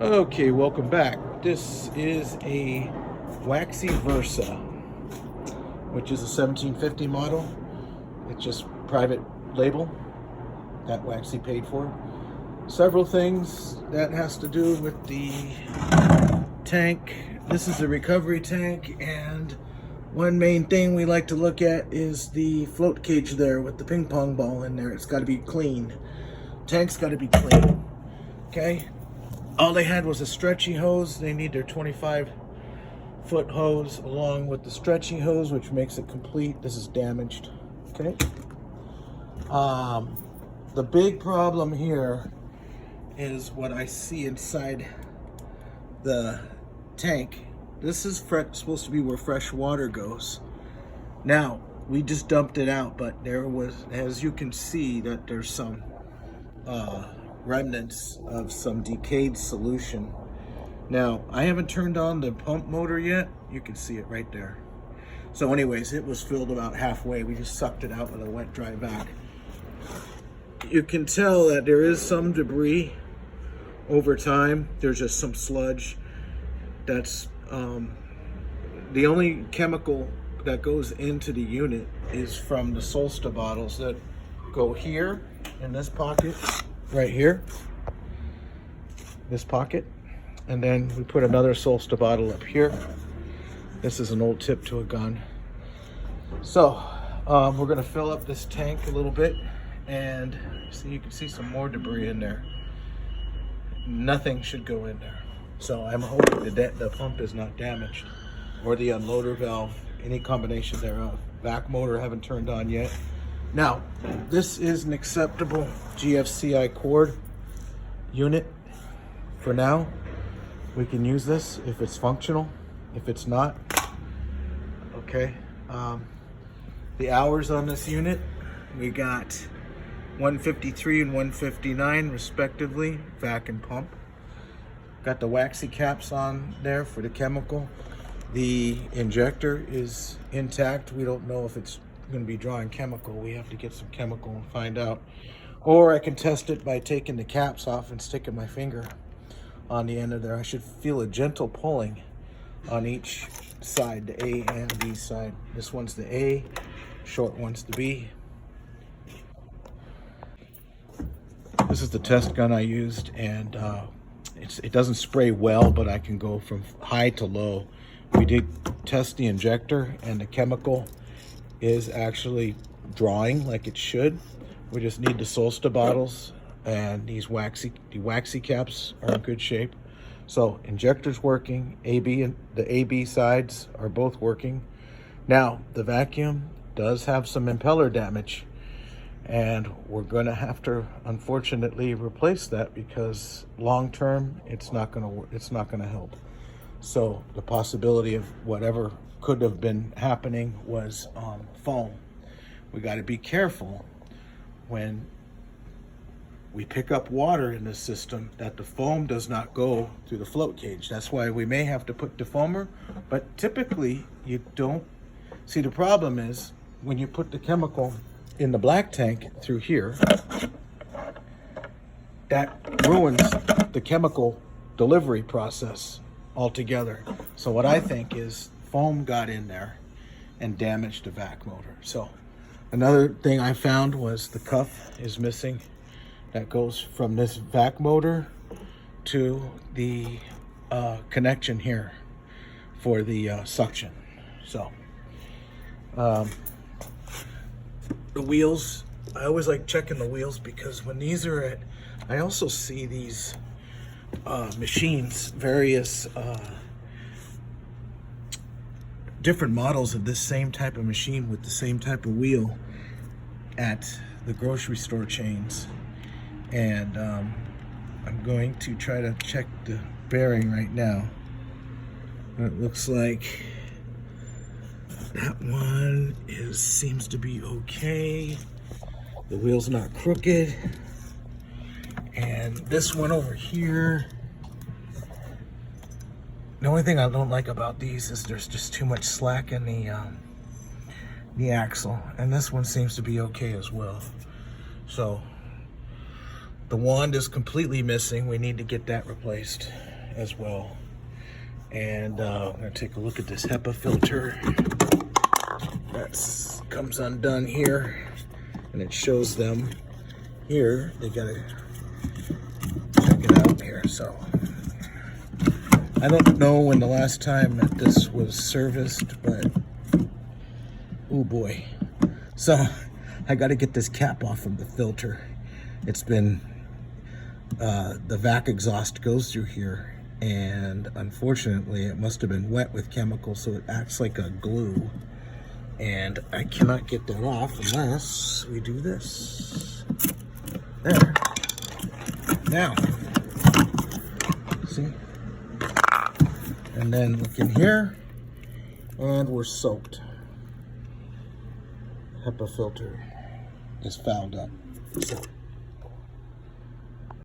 Okay, welcome back. This is a WAXIE Versa, which is a 1750 model. It's just private label that WAXIE paid for. Several things that has to do with the tank. This is the recovery tank, and one main thing we like to look at is the float cage there with the ping pong ball in there. It's got to be clean. Tank's got to be clean. Okay. All they had was a stretchy hose. They need their 25-foot hose along with the stretchy hose, which makes it complete. This is damaged. Okay. The big problem here is what I see inside the tank. This is supposed to be where fresh water goes. Now, we just dumped it out, but there was, as you can see, that there's some remnants of some decayed solution. Now, I haven't turned on the pump motor yet. You can see it right there. So anyways, it was filled about halfway. We just sucked it out with a wet dry vac. You can tell that there is some debris over time. There's just some sludge. That's the only chemical that goes into the unit is from the Solsta bottles that go here in this pocket right here, this pocket, and then we put another Solsta bottle up here. This is an old tip to a gun. So we're gonna fill up this tank a little bit, and see, you can see some more debris in there. Nothing should go in there. So I'm hoping that the pump is not damaged, or the unloader valve, any combination thereof. Vac motor haven't turned on yet. Now, this is an acceptable GFCI cord unit for now. We can use this if it's functional. If it's not, okay. The hours on this unit, we got 153 and 159 respectively, vac and pump. Got the WAXIE caps on there for the chemical. The injector is intact. We don't know if it's going to be drawing chemical. We have to get some chemical and find out. Or I can test it by taking the caps off and sticking my finger on the end of there. I should feel a gentle pulling on each side, the A and B side. This one's the A, short one's the B. This is the test gun I used, and it doesn't spray well, but I can go from high to low. We did test the injector, and the chemical is actually drawing like it should. We just need the Solsta bottles, and the WAXIE caps are in good shape. So injector's working, the AB sides are both working. Now the vacuum does have some impeller damage, and we're going to have to unfortunately replace that because long term it's not going to help. So the possibility of whatever could have been happening was foam. We got to be careful when we pick up water in the system that the foam does not go through the float cage. That's why we may have to put defoamer, but typically you don't. See, the problem is when you put the chemical in the black tank through here, that ruins the chemical delivery process altogether. So what I think is foam got in there and damaged the vac motor. So another thing I found was the cuff is missing. That goes from this vac motor to the connection here for the suction. So the wheels, I always like checking the wheels because when these are at, I also see these machines, various different models of this same type of machine with the same type of wheel at the grocery store chains. And I'm going to try to check the bearing right now. It looks like that one seems to be okay. The wheel's not crooked. And this one over here, the only thing I don't like about these is there's just too much slack in the axle. And this one seems to be okay as well. So the wand is completely missing. We need to get that replaced. as well. And I'm gonna take a look at this HEPA filter. That comes undone here, and it shows them here. They gotta check it out here. So I don't know when the last time that this was serviced, but oh boy. So I got to get this cap off of the filter. It's been the vac exhaust goes through here, and unfortunately it must have been wet with chemicals, so it acts like a glue, and I cannot get that off unless we do this. There. Now, see? And then look in here, and we're soaked. HEPA filter is fouled up. So